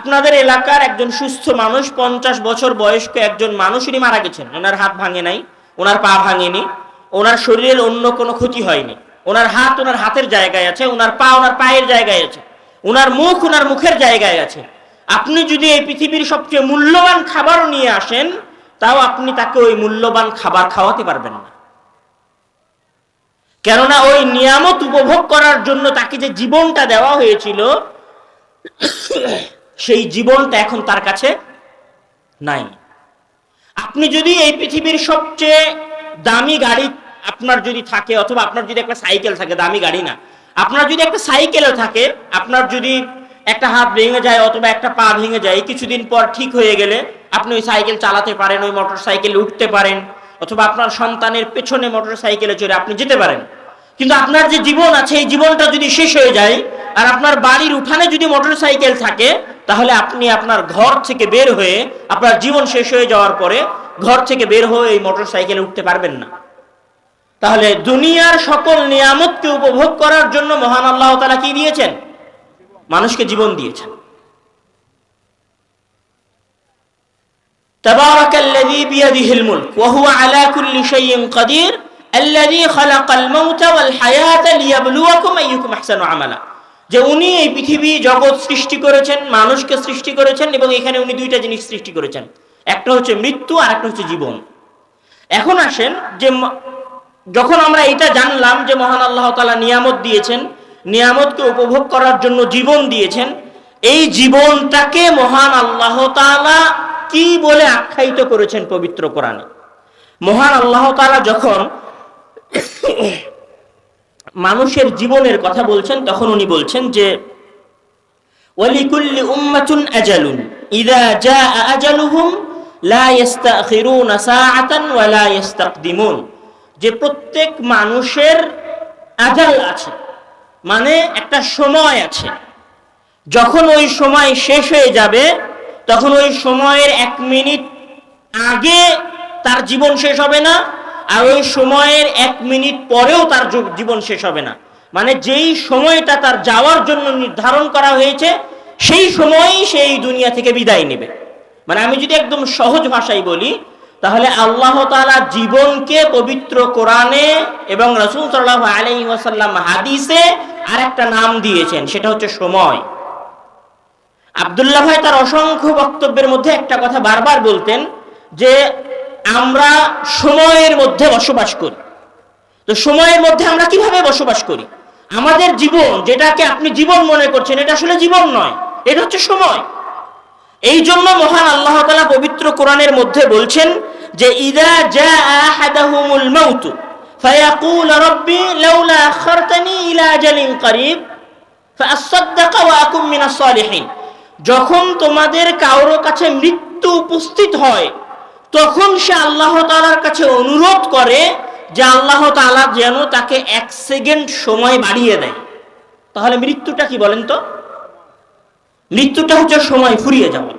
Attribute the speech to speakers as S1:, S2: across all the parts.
S1: আপনাদের এলাকার একজন সুস্থ মানুষ, 50 বছর বয়স্ক একজন মানুষ, উনি মারা গেছেন। ওনার হাত ভাঙে নাই, ওনার পা ভাঙেনি, ওনার শরীরের অন্য কোনো ক্ষতি হয়নি। ওনার হাত ওনার হাতের জায়গায় আছে, ওনার পা ওনার পায়ের জায়গায় আছে, ওনার মুখ ওনার মুখের জায়গায় আছে। আপনি যদি এই পৃথিবীর সবচেয়ে মূল্যবান খাবারও নিয়ে আসেন, তাও আপনি তাকে ওই মূল্যবান খাবার খাওয়াতে পারবেন না। কেননা ওই নিয়ামত উপভোগ করার জন্য তাকে যে জীবনটা দেওয়া হয়েছিল, সেই জীবনটা এখন তার কাছে নাই। আপনি যদি এই পৃথিবীর সবচেয়ে দামি গাড়ি আপনার যদি থাকে, অথবা আপনার যদি একটা সাইকেল থাকে, দামি গাড়ি না, আপনার যদি একটা সাইকেলও থাকে, আপনার যদি একটা হাত ভেঙে যায় অথবা একটা পা ভেঙে যায়, কিছুদিন পর ঠিক হয়ে গেলে আপনি ওই সাইকেল চালাতে পারেন, ওই মোটর সাইকেলে উঠতে পারেন, অথবা আপনার সন্তানের পেছনে মোটর সাইকেলে চড়ে আপনি যেতে পারেন। কিন্তু আপনার যে জীবন আছে, এই জীবনটা যদি শেষ হয়ে যায় আর আপনার বাড়ির উঠানে যদি মোটর সাইকেল থাকে, তাহলে আপনি আপনার ঘর থেকে বের হয়ে, আপনার জীবন শেষ হয়ে যাওয়ার পরে ঘর থেকে বের হয়ে এই মোটর সাইকেলে উঠতে পারবেন না। তাহলে দুনিয়ার সকল নিয়ামতকে উপভোগ করার জন্য মহান আল্লাহ তাআলা কি দিয়েছেন? মানুষকে জীবন দিয়েছেন। তাবারাকাল্লাযী বিয়াদিহিল মুলক ওয়া হুয়া আলা কুল্লি শাইইন কাদির আল্লাযী খালাকাল মাউতা ওয়াল হায়াতা লিয়াবলুয়াকুম আইয়ুকুম আহসানু আমালা। যে উনি এই পৃথিবী জগৎ সৃষ্টি করেছেন, মানুষকে সৃষ্টি করেছেন, এবং এখানে উনি দুইটা জিনিস সৃষ্টি করেছেন, একটা হচ্ছে মৃত্যু আর একটা হচ্ছে জীবন। এখন আসেন যে যখন আমরা এটা জানলাম যে মহান আল্লাহ তাআলা নিয়ামত দিয়েছেন, নিয়ামতকে উপভোগ করার জন্য জীবন দিয়েছেন, এই জীবনটাকে মহান আল্লাহ তাআলা কি বলে আখ্যায়িত করেছেন পবিত্র কোরআনে? মহান আল্লাহ তাআলা যখন মানুষের জীবনের কথা বলছেন, তখন উনি বলছেন যে ওয়ালিকুল্লি উম্মাতুন আজালুন ইযা জাআ আজালুহুম লা ইস্তাখিরুনা সাআতান ওয়া লা ইস্তাকদিমুন। যে প্রত্যেক মানুষের আজাল আছে, মানে একটা সময় আছে, যখন ওই সময় শেষ হয়ে যাবে তখন ওই সময়ের 1 মিনিট আগে তার জীবন শেষ হবে না, আর ওই সময়ের 1 মিনিট পরেও তার জীবন শেষ হবে না। মানে যেই সময়টা তার যাওয়ার জন্য নির্ধারণ করা হয়েছে, সেই সময়ই সেই দুনিয়া থেকে বিদায় নেবে। মানে আমি যদি একদম সহজ ভাষায় বলি, তাহলে আল্লাহ তাআলা জীবনকে পবিত্র কোরআনে এবং রাসূল সাল্লাল্লাহু আলাইহি ওয়াসাল্লাম হাদিসে আরেকটা নাম দিয়েছেন, সেটা হচ্ছে সময়। আব্দুল্লাহ ভাই তার অসংখ্য বক্তব্যের মধ্যে একটা কথা বারবার বলতেন যে আমরা সময়ের মধ্যে বসবাস করি। তো সময়ের মধ্যে আমরা কিভাবে বসবাস করি? আমাদের জীবন, যেটাকে আপনি জীবন মনে করছেন, এটা আসলে জীবন নয়, এটা হচ্ছে সময়। এই জন্য মহান আল্লাহ তাআলা পবিত্র কোরআনের মধ্যে বলছেন যে ইযা জাআ আহাদাহুমুল মাউত ফায়াকুলু রাব্বি লাউলা আখারতানি ইলা আজালিন করিব ফাআসাদদাকা ওয়া আকুম মিনাস সালিহিন। যখন তোমাদের কারো কাছে মৃত্যু উপস্থিত হয়, তখন সে আল্লাহ তাআলার কাছে অনুরোধ করে যে আল্লাহ তাআলা যেন তাকে 1 সেকেন্ড সময় বাড়িয়ে দেয়। তাহলে মৃত্যুটা কি বলেন তো? মৃত্যুটা হচ্ছে সময় ফুরিয়ে যাওয়া,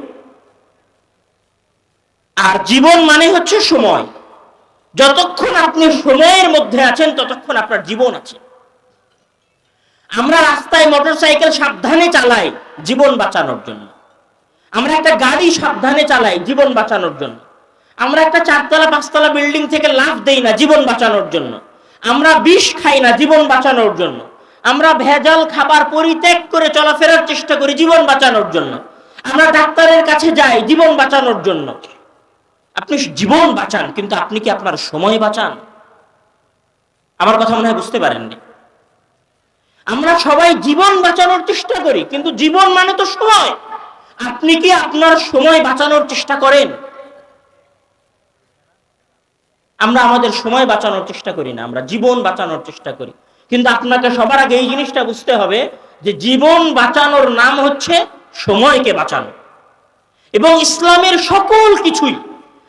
S1: আর জীবন মানে হচ্ছে সময়। যতক্ষণ আপনি সময়ের মধ্যে আছেন ততক্ষণ আপনার জীবন আছে। আমরা রাস্তায় মোটরসাইকেল সাবধানে চালাই জীবন বাঁচানোর জন্য, আমরা একটা গাড়ি সাবধানে চালাই জীবন বাঁচানোর জন্য, আমরা একটা 4তলা 5তলা বিল্ডিং থেকে লাফ দেই না জীবন বাঁচানোর জন্য, আমরা বিষ খাই না জীবন বাঁচানোর জন্য, আমরা ভেজাল খাবার পরিত্যাগ করে চলাফেরার চেষ্টা করি জীবন বাঁচানোর জন্য, আমরা ডাক্তারের কাছে যাই জীবন বাঁচানোর জন্য। আপনি জীবন বাঁচান, কিন্তু আপনি কি আপনার সময় বাঁচান? আমার কথা মনে হয় বুঝতে পারেননি। আমরা সবাই জীবন বাঁচানোর চেষ্টা করি, কিন্তু জীবন মানে তো সময়। আপনি কি আপনার সময় বাঁচানোর চেষ্টা করেন? আমরা আমাদের সময় বাঁচানোর চেষ্টা করি না, আমরা জীবন বাঁচানোর চেষ্টা করি। কিন্তু আপনাকে সবার আগে এই জিনিসটা বুঝতে হবে যে জীবন বাঁচানোর নাম হচ্ছে সময়কে বাঁচানো। এবং ইসলামের সকল কিছুই,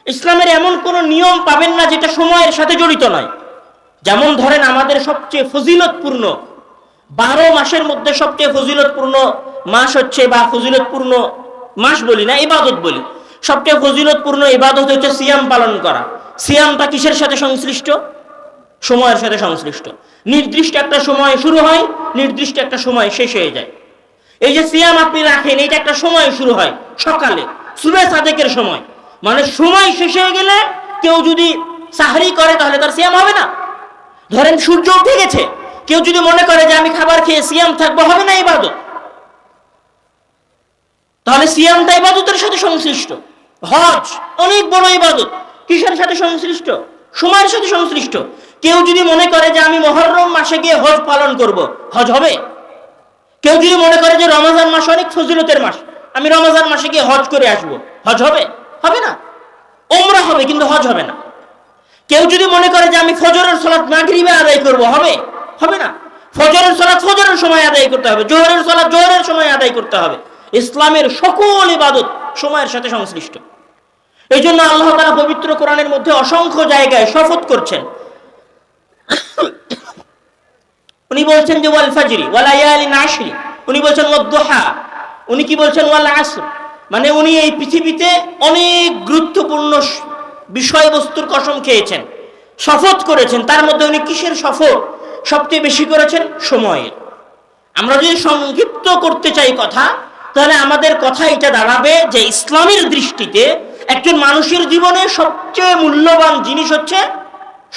S1: ইসলামের এমন কোনো নিয়ম পাবেন না যেটা সময়ের সাথে জড়িত নয়। যেমন ধরেন আমাদের সবচেয়ে ফজিলতপূর্ণ 12 মাসের মধ্যে সবচেয়ে ফজিলতপূর্ণ মাস হচ্ছে, বা ফজিলতপূর্ণ মাস বলি না, ইবাদত বলি, সবচেয়ে ফজিলতপূর্ণ ইবাদত হচ্ছে সিয়াম পালন করা। সিয়ামটা কিসের সাথে সংশ্লিষ্ট? সময়ের সাথে সংশ্লিষ্ট। নির্দিষ্ট একটা সময় শুরু হয়, নির্দিষ্ট একটা সময় শেষ হয়ে যায়। এই যে সিয়াম আপনি রাখেন, এটা একটা সময় শুরু হয় সকালে সুবহে সাদেকের সময়, মানে সময় শেষ হয়ে গেলে কেউ যদি সাহরি করে তাহলে তার সিয়াম হবে না। ধরেন সূর্য উঠে গেছে, কেউ যদি মনে করে যে আমি খাবার খেয়ে সিয়াম থাকবো, হবে না ইবাদত। তাহলে সিয়ামটা ইবাদতের সাথে সংশ্লিষ্ট। হজ অনেক বড় ইবাদত, কিসের সাথে সংশ্লিষ্ট? সময়ের সাথে সংশ্লিষ্ট। কেউ যদি মনে করে যে আমি মুহররম মাসে গিয়ে হজ পালন করব, হজ হবে। কেউ যদি মনে করে যে রমজান মাস অনেক ফজিলতের মাস, আমি রমজান মাসে গিয়ে হজ করে আসবো, হজ হবে? হবে না। উমরা হবে কিন্তু হজ হবে না। কেউ যদি মনে করে যে আমি ফজরের সালাত মাগরিবে আদায় করব, হবে? হবে না। ফজরের সালাত ফজরের সময় আদায় করতে হবে, জোহরের সালাত জোহরের সময় আদায় করতে হবে। ইসলামের সকল ইবাদত সময়ের সাথে সংশ্লিষ্ট। এই জন্য আল্লাহ তাআলা পবিত্র কোরআনের মধ্যে অসংখ্য জায়গায় শপথ করছেন। উনি বলছেন যে ওয়াল ফাজরি ওয়া লায়ালিন আশরি, উনি বলছেন ওয়াদ-দুহা, উনি কি বলছেন ওয়াল আসর। মানে উনি এই পৃথিবীতে অনেক গুরুত্বপূর্ণ বিষয়বস্তুর কসম খেয়েছেন, শপথ করেছেন। তার মধ্যে উনি কিসের শপথ সবচেয়ে বেশি করেছেন? সময়ের। আমরা যদি সংক্ষিপ্ত করতে চাই কথা, তাহলে আমাদের কথা এটা দাঁড়াবে যে ইসলামের দৃষ্টিতে একজন মানুষের জীবনে সবচেয়ে মূল্যবান জিনিস হচ্ছে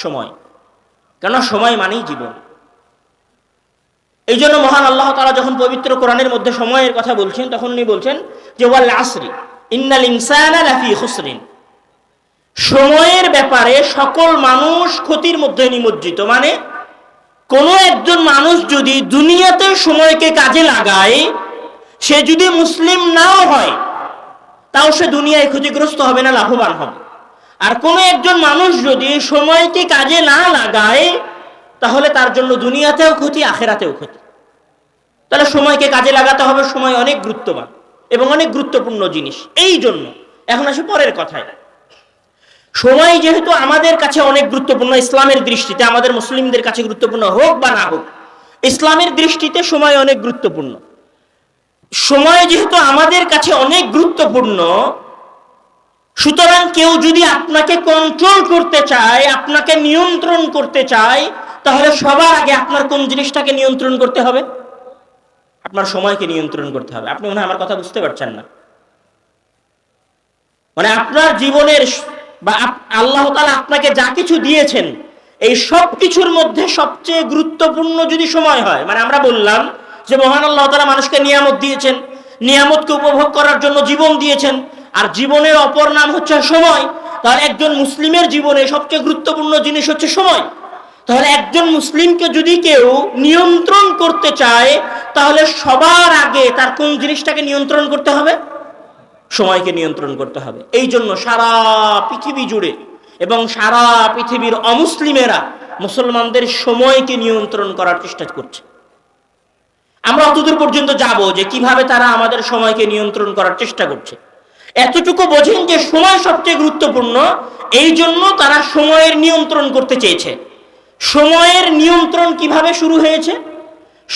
S1: সময়, কেন সময় মানেই জীবন। এই জন্য মহান আল্লাহ তাআলা যখন পবিত্র কোরআনের মধ্যে সময়ের কথা বলছেন, তখন উনি বলছেন যে ওয়াল আসরি ইন্নাল ইনসানা লাফি খুসরিন, সময়ের ব্যাপারে সকল মানুষ ক্ষতির মধ্যে নিমজ্জিত। মানে কোন একজন মানুষ যদি দুনিয়াতে সময়কে কাজে লাগায়, সে যদি মুসলিম নাও হয় তাও সে দুনিয়ায় ক্ষতিগ্রস্ত হবে না, লাভবান হবে। আর কোন একজন মানুষ যদি সময়কে কাজে না লাগায়, তাহলে তার জন্য দুনিয়াতেও ক্ষতি, আখিরাতেও ক্ষতি। তাহলে সময়কে কাজে লাগাতে হবে। সময় অনেক গুরুত্ববান এবং অনেক গুরুত্বপূর্ণ জিনিস। এই জন্য এখন আসে পরের কথায়। সময় যেহেতু আমাদের কাছে অনেক গুরুত্বপূর্ণ, ইসলামের দৃষ্টিতে আমাদের মুসলিমদের কাছে গুরুত্বপূর্ণ হোক বা না হোক, ইসলামের দৃষ্টিতে সময় অনেক গুরুত্বপূর্ণ। সময় যেহেতু আমাদের কাছে অনেক গুরুত্বপূর্ণ, সুতরাং কেউ যদি আপনাকে কন্ট্রোল করতে চায়, আপনাকে নিয়ন্ত্রণ করতে চায়, তাহলে সবার আগে আপনার কোন জিনিসটাকে নিয়ন্ত্রণ করতে হবে? আপনার সময়কে নিয়ন্ত্রণ করতে হবে। আপনি মনে হয় আমার কথা বুঝতে পারছেন না। মানে আপনার জীবনের বা আল্লাহ তাআলা আপনাকে যা কিছু দিয়েছেন, এই সব কিছুর মধ্যে সবচেয়ে গুরুত্বপূর্ণ যদি সময় হয়, মানে আমরা বললাম যে মহান আল্লাহ তাআলা মানুষকে নিয়ামত দিয়েছেন, নিয়ামতকে উপভোগ করার জন্য জীবন দিয়েছেন, আর জীবনের অপর নাম হচ্ছে সময়। তাহলে একজন মুসলিমের জীবনে সবচেয়ে গুরুত্বপূর্ণ জিনিস হচ্ছে সময়। তাহলে একজন মুসলিমকে যদি কেউ নিয়ন্ত্রণ করতে চায়, তাহলে সবার আগে তার কোন জিনিসটাকে নিয়ন্ত্রণ করতে হবে? সময়কে নিয়ন্ত্রণ করতে হবে। এই জন্য সারা পৃথিবী জুড়ে এবং সারা পৃথিবীর অমুসলিমেরা মুসলমানদের সময়কে নিয়ন্ত্রণ করার চেষ্টা করছে। আমরা অতদূর পর্যন্ত যাব যে কিভাবে তারা আমাদের সময়কে নিয়ন্ত্রণ করার চেষ্টা করছে। এতটুকু বোঝেন যে সময় সবচেয়ে গুরুত্বপূর্ণ, এই জন্য তারা সময়ের নিয়ন্ত্রণ করতে চেয়েছে। সময়ের নিয়ন্ত্রণ কিভাবে শুরু হয়েছে?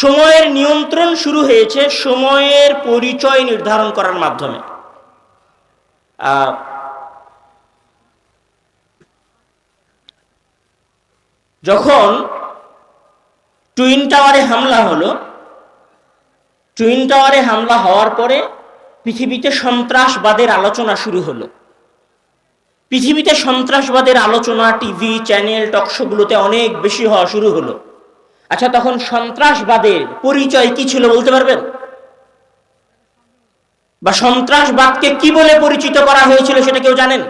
S1: সময়ের নিয়ন্ত্রণ শুরু হয়েছে সময়ের পরিচয় নির্ধারণ করার মাধ্যমে। যখন টুইন টাওয়ারে হামলা হলো, টুইন টাওয়ারে হামলা হওয়ার পরে পৃথিবীতে সন্ত্রাসবাদের আলোচনা শুরু হলো। পৃথিবীতে সন্ত্রাসবাদের আলোচনা টিভি চ্যানেল টকশোগুলোতে অনেক বেশি হওয়া শুরু হলো। আচ্ছা, তখন সন্ত্রাসবাদের পরিচয় কি ছিল বলতে পারবেন? বা সন্ত্রাসবাদকে কি বলে পরিচিত করা হয়েছিল সেটা কেউ জানেন?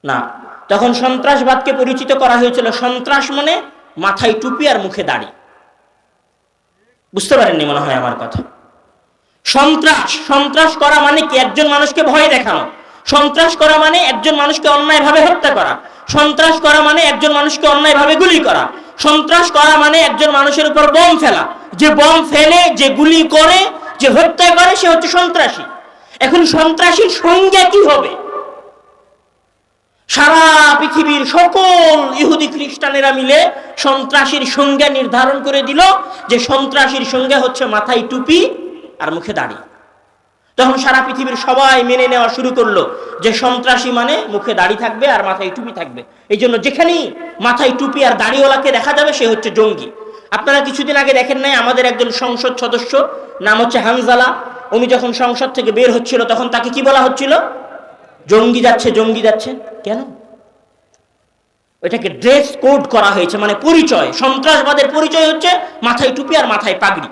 S1: না। তখন সন্ত্রাসবাদকে পরিচিত করা হয়েছিল, সন্ত্রাস মানে মাথায় টুপি আর মুখে দাড়ি। বুঝতে পারেননি মনে হয় আমার কথা। সন্ত্রাস করা মানে কি? একজন মানুষকে ভয় দেখানো। সন্ত্রাস করা মানে একজন মানুষকে অন্যায়ভাবে হত্যা করা। সন্ত্রাস করা মানে একজন মানুষকে অন্যায়ভাবে গুলি করা। সন্ত্রাস করা মানে একজন মানুষের উপর বোম ফেলা। যে বোম ফেলে, যে গুলি করে, যে হত্যা করে, সে হচ্ছে সন্ত্রাসী। এখন সন্ত্রাসীর সংজ্ঞা কি হবে? সারা পৃথিবীর সকল ইহুদি খ্রিস্টানেরা মিলে সন্ত্রাসীর সংজ্ঞা নির্ধারণ করে দিল যে সন্ত্রাসীর সংজ্ঞা হচ্ছে মাথায় টুপি আর মুখে দাড়ি। তখন সারা পৃথিবীর সবাই মেনে নেওয়া শুরু করলো যে সন্ত্রাসী মানে মুখে দাড়ি থাকবে আর মাথায় টুপি থাকবে। এই জন্য যেখানেই মাথায় টুপি আর দাড়িওয়ালাকে দেখা যাবে সে হচ্ছে জঙ্গি। আপনারা কিছুদিন আগে দেখেন নাই আমাদের একজন সংসদ সদস্য নাম হচ্ছে হানজালা, উনি যখন সংসদ থেকে বের হচ্ছিল তখন তাকে কি বলা হচ্ছিল? জঙ্গি যাচ্ছে, জঙ্গি যাচ্ছে। কেন? এটাকে ড্রেস কোড করা হয়েছে, মানে পরিচয়। সন্ত্রাসবাদের পরিচয় হচ্ছে মাথায় টুপি আর মাথায় পাগড়ি,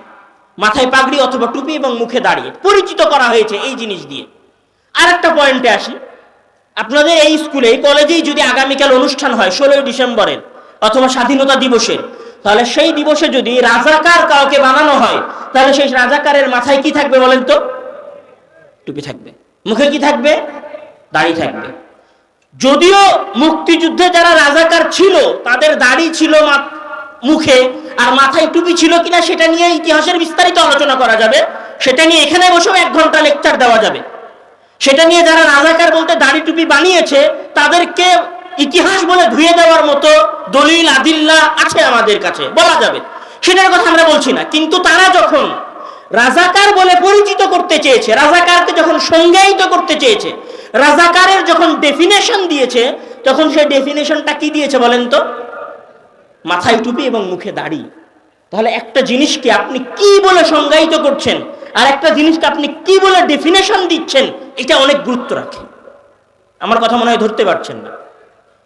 S1: মাথায় পাগড়ি অথবা টুপি এবং মুখে দাঁড়িয়ে পরিচিত করা হয়েছে এই জিনিস দিয়ে। আর একটা পয়েন্টে আসি, আপনাদের এই স্কুলে এই কলেজেই যদি আগামীকাল অনুষ্ঠান হয় 16 ডিসেম্বরের অথবা স্বাধীনতা দিবসের, তাহলে সেই দিবসে যদি রাজাকার কাউকে বানানো হয়, তাহলে সেই রাজাকারের মাথায় কি থাকবে বলেন তো? টুপি থাকবে। মুখে কি থাকবে? দাড়ি থাকবে। যদিও মুক্তিযুদ্ধে যারা রাজাকার ছিল তাদের দাড়ি ছিল মুখে আর মাথায় টুপি ছিল কিনা সেটা নিয়ে ইতিহাসের বিস্তারিত আলোচনা করা যাবে, সেটা নিয়ে এখানে বসেও 1 ঘন্টা লেকচার দেওয়া যাবে। সেটা নিয়ে যারা রাজাকার বলতে দাড়ি টুপি বানিয়েছে তাদেরকে ইতিহাস বলে ধুয়ে দেওয়ার মতো দলিল আদিল্লা আছে আমাদের কাছে, বলা যাবে, সেটার কথা আমরা বলছি না। কিন্তু তারা যখন রাজাকার বলে পরিচিত করতে চেয়েছে, রাজাকারকে যখন সংজ্ঞায়িত করতে চেয়েছে, রাজাকারের যখন ডেফিনেশন দিয়েছে, তখন সেই ডেফিনেশনটা কি দিয়েছে বলেন তো? মাথায় টুপি এবং মুখে দাড়ি। তাহলে একটা জিনিসকে আপনি কি বলে সংজ্ঞায়িত করছেন আর একটা জিনিসকে আপনি কি বলে ডেফিনেশন দিচ্ছেন, এটা অনেক গুরুত্ব রাখে। আমার কথা মনে হয় ধরতে পারছেন না।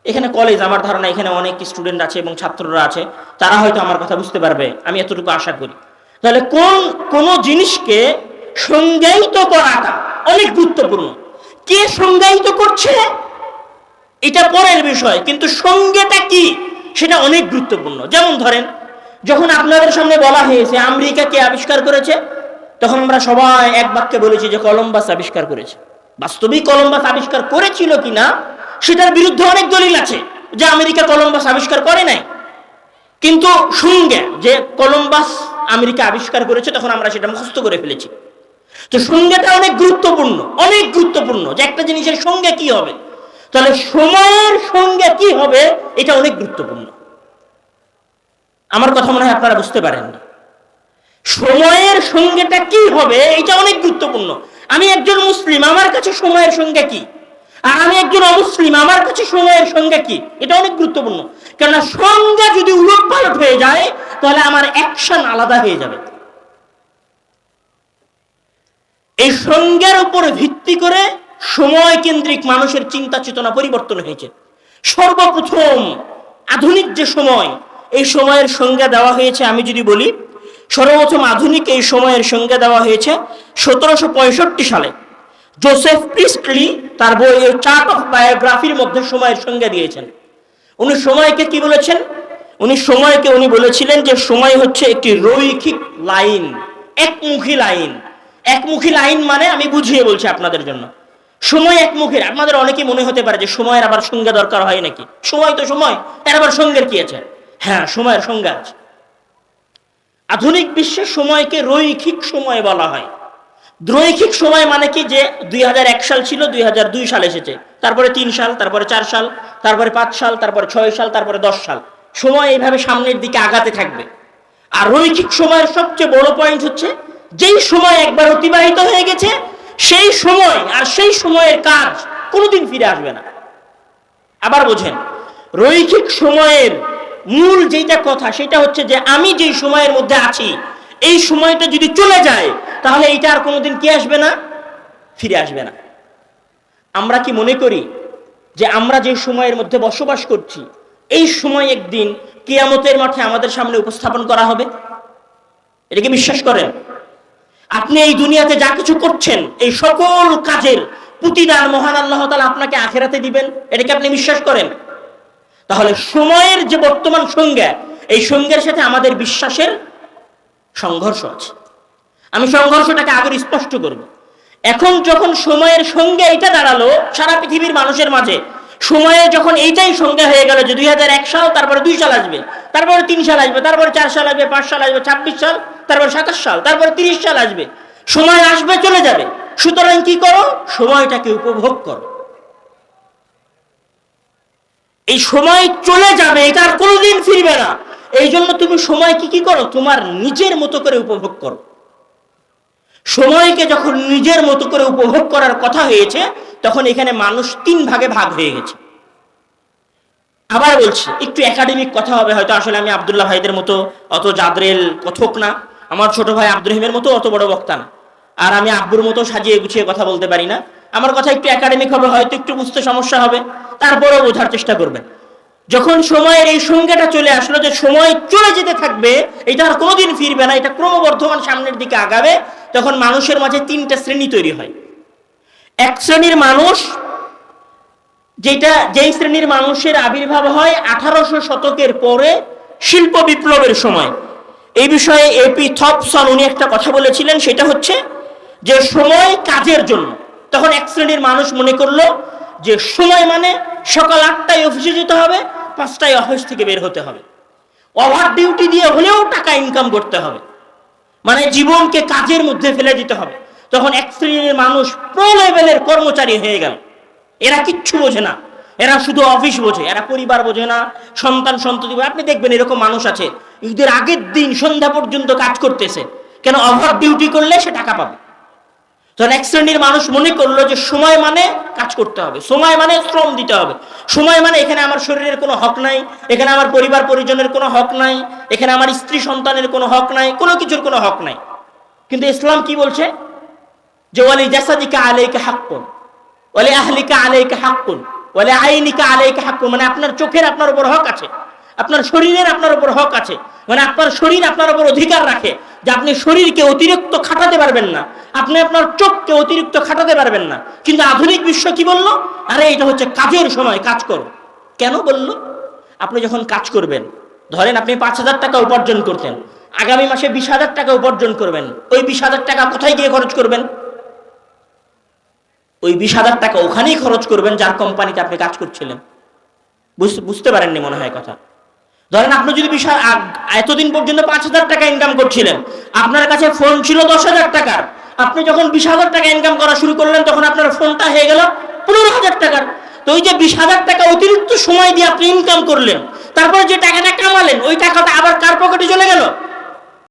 S1: এখানে কলেজ, আমার ধারণা এখানে অনেক স্টুডেন্ট আছে এবং ছাত্ররা আছে, তারা হয়তো আমার কথা বুঝতে পারবে, আমি এতটুকু আশা করি। তাহলে কোন জিনিসকে সংজ্ঞায়িত করাটা অনেক গুরুত্বপূর্ণ। কে সংজ্ঞায়িত করছে এটা পরের বিষয়, কিন্তু সংজ্ঞাটা কি সেটা অনেক গুরুত্বপূর্ণ। যেমন ধরেন, যখন আপনাদের সামনে বলা হয়েছে আমেরিকা কে আবিষ্কার করেছে, তখন আমরা সবাই এক বাক্যে বলেছি যে কলম্বাস আবিষ্কার করেছে। বাস্তবিক কলম্বাস আবিষ্কার করেছিল কিনা সেটার বিরুদ্ধে অনেক দলিল আছে যে আমেরিকা কলম্বাস আবিষ্কার করে নাই। কিন্তু সংজ্ঞা যে কলম্বাস আমেরিকা আবিষ্কার করেছে, তখন আমরা সেটা মুখস্থ করে ফেলেছি। তো সংজ্ঞাটা অনেক গুরুত্বপূর্ণ, অনেক গুরুত্বপূর্ণ যে একটা জিনিসের সংজ্ঞা কি হবে। তাহলে সময়ের সংজ্ঞা কি হবে এটা অনেক গুরুত্বপূর্ণ। আমার কথা মনে হয় আপনারা বুঝতে পারেন না। সময়ের সংজ্ঞাটা কি হবে এটা অনেক গুরুত্বপূর্ণ। আমি একজন মুসলিম, আমার কাছে সময়ের সংজ্ঞা কি, আর আমি একজন অমুসলিম, আমার কাছে সময়ের সংজ্ঞা কি, এটা অনেক গুরুত্বপূর্ণ। কেননা সংজ্ঞা যদি উলটপালট হয়ে যায় তাহলে আমার অ্যাকশন আলাদা হয়ে যাবে। এই সংজ্ঞার উপর ভিত্তি করে সময় কেন্দ্রিক মানুষের চিন্তা চেতনা পরিবর্তন হয়েছে। সর্বপ্রথম আধুনিক যে সময়, এই সময়ের সংজ্ঞা দেওয়া হয়েছে, আমি যদি বলি সর্বপ্রথম আধুনিক এই সময়ের সংজ্ঞা দেওয়া হয়েছে 1765 সালে। জোসেফ প্রিস্টলি তার বই চার্ট অফ বায়োগ্রাফির মধ্যে সময়ের সংজ্ঞা দিয়েছেন। উনি সময়কে কি বলেছেন? উনি বলেছিলেন যে সময় হচ্ছে একটি রৈখিক লাইন, একমুখী লাইন। একমুখী লাইন মানে আমি বুঝিয়ে বলছি আপনাদের জন্য। সময় একমুখী। আপনাদের অনেকেই মনে হতে পারে যে সময়ের আবার সংজ্ঞা দরকার হয় নাকি, সময় তো সময়, এর আবার সংজ্ঞার কি আছে? হ্যাঁ, সময়ের সংজ্ঞা আছে। আধুনিক বিশ্বে সময়কে রৈখিক সময় বলা হয়। রৈখিক সময় মানে কি, যে 2001 সাল ছিল, 2002 সাল এসেছে, তারপরে 3 সাল, তারপরে 4 সাল, তারপরে 5 সাল, তারপরে 6 সাল, তারপরে 10 সাল। সময় এইভাবে সামনের দিকে আগাতে থাকবে। আর রৈখিক সময়ের সবচেয়ে বড় পয়েন্ট হচ্ছে যেই সময় একবার অতিবাহিত হয়ে গেছে সেই সময় আর সেই সময়ের কাজ কোনোদিন ফিরে আসবে না। আবার বোঝেন, রৈখিক সময়ের মূল যেটা কথা সেটা হচ্ছে যে আমি যেই সময়ের মধ্যে আছি এই সময়টা যদি চলে যায় তাহলে এটা আর কোনোদিন কি আসবে না, ফিরে আসবে না। আমরা কি মনে করি যে আমরা যে সময়ের মধ্যে বসবাস করছি এই সময় একদিন কিয়ামতের মাঠে আমাদের সামনে উপস্থাপন করা হবে? এটাকে বিশ্বাস করেন? আপনি এই দুনিয়াতে যা কিছু করছেন এই সকল কাজের প্রতিদান মহান আল্লাহ তাআলা আপনাকে আখিরাতে দিবেন, এটাকে আপনি বিশ্বাস করেন? তাহলে সময়ের যে বর্তমান সংজ্ঞা, এই সংজ্ঞার সাথে আমাদের বিশ্বাসের সংঘর্ষ আছে। আমি সংঘর্ষটাকে আগে স্পষ্ট করব। এখন যখন সময়ের সংজ্ঞা এটা দাঁড়ালো সারা পৃথিবীর মানুষের মাঝে, সময়ে যখন এইটাই সংজ্ঞা হয়ে গেল যে 2001 সাল, তারপরে 2 সাল আসবে, তারপরে 3 সাল আসবে, তারপরে 4 সাল আসবে, 5 সাল আসবে, 26 সাল, তারপরে 27 সাল, তারপরে 30 সাল আসবে, সময় আসবে চলে যাবে। সুতরাং কি করো? সময়টাকে উপভোগ করো। এই সময় চলে যাবে, এটা আর কোনোদিন ফিরবে না। এই জন্য তুমি সময়কে কি করো? তোমার নিজের মতো করে উপভোগ করো। সময়কে যখন নিজের মতো করে উপভোগ করার কথা হয়েছে তখন এখানে মানুষ 3 ভাগে ভাগ হয়ে গেছে। আবার বলছি, একটু একাডেমিক কথা হবে হয়তো, আসলে আমি আব্দুল্লাহ ভাইদের মতো অত জাদরেল কথক না, আমার ছোট ভাই আব্দুর রহিমের মতো অত বড় বক্তা না, আর আমি আব্বুর মতো সাজিয়ে গুছিয়ে কথা বলতে পারি না। আমার কথা একটু একাডেমিক হবে, হয়তো একটু বুঝতে সমস্যা হবে, তারপরেও বোঝার চেষ্টা করবেন। যখন সময়ের এই সংজ্ঞাটা চলে আসলো যে সময় চলে যেতে থাকবে, এটা আর কোনোদিন ফিরবে না, এটা ক্রমবর্ধমান সামনের দিকে আগাবে, তখন মানুষের মাঝে তিনটা শ্রেণী তৈরি হয়। এক শ্রেণীর মানুষ, যেই শ্রেণীর মানুষের আবির্ভাব হয় 1800 শতকের পরে শিল্প বিপ্লবের সময়। এই বিষয়ে এপি থপসন উনি একটা কথা বলেছিলেন, সেটা হচ্ছে যে সময় কাজের জন্য। তখন এক শ্রেণীর মানুষ মনে করলো যে সময় মানে সকাল 8টায় অফিসে যেতে হবে, 5টায় অফিস থেকে বের হতে হবে, ওভার ডিউটি দিয়ে হলেও টাকা ইনকাম করতে হবে, মানে জীবনকে কাজের মধ্যে ফেলে দিতে হবে। তখন এক শ্রেণীর মানুষ প্রো লেভেলের কর্মচারী হয়ে গেল। এরা কিচ্ছু বোঝে না, এরা শুধু অফিস বোঝে, এরা পরিবার বোঝে না, সন্তান সন্ততি। আপনি দেখবেন এরকম মানুষ আছে, ঈদের আগের দিন সন্ধ্যা পর্যন্ত কাজ করতেছে, কেন? ওভার ডিউটি করলে সে টাকা পাবে। তখন এক শ্রেণীর মানুষ মনে করলো যে সময় মানে কাজ করতে হবে, সময় মানে শ্রম দিতে হবে, সময় মানে এখানে আমার শরীরের কোনো হক নাই, এখানে আমার পরিবার পরিজনের কোনো হক নাই, এখানে আমার স্ত্রী সন্তানের কোনো হক নাই, কোনো কিছুর কোনো হক নাই। কিন্তু ইসলাম কি বলছে? যে ওয়ালি জাসাদিকা আলাইকা হাক্কুন, ওয়ালি আহলিকা আলাইকা হাক্কুন, ওয়ালি আইনিকা আলাইকা হাক্কুন, মানে আপনার চোখের আপনার উপর হক আছে, আপনার শরীরের আপনার উপর হক আছে, মানে আপনার শরীর আপনার উপর অধিকার রাখে যে আপনি শরীরকে অতিরিক্ত খাটাতে পারবেন না, আপনি আপনার চোখকে অতিরিক্ত খাটাতে পারবেন না। কিন্তু আধুনিক বিশ্ব কি বললো? আরে এটা হচ্ছে কাজের সময়, কাজ করো। কেন বললো? আপনি যখন কাজ করবেন, ধরেন আপনি 5,000 টাকা উপার্জন করতেন, আগামী মাসে 20,000 টাকা উপার্জন করবেন, ওই 20,000 টাকা কোথায় গিয়ে খরচ করবেন? ওই 20,000 টাকা ওখানেই খরচ করবেন যার কোম্পানিতে আপনি কাজ করছিলেন। বুঝতে পারেননি মনে হয় কথা। ধরেন আপনি যদি এতদিন পর্যন্ত 5,000 টাকা ইনকাম করছিলেন, আপনার কাছে ফোন ছিল 10,000 টাকার, আপনি যখন 20,000 টাকা ইনকাম করা শুরু করলেন, তখন আপনার ফোনটা হয়ে গেল 15,000 টাকার। তো ওই যে 20,000 টাকা অতিরিক্ত সময় দিয়ে আপনি ইনকাম করলেন, তারপরে যে টাকাটা কামালেন, ওই টাকাটা আবার কার পকেটে চলে গেল?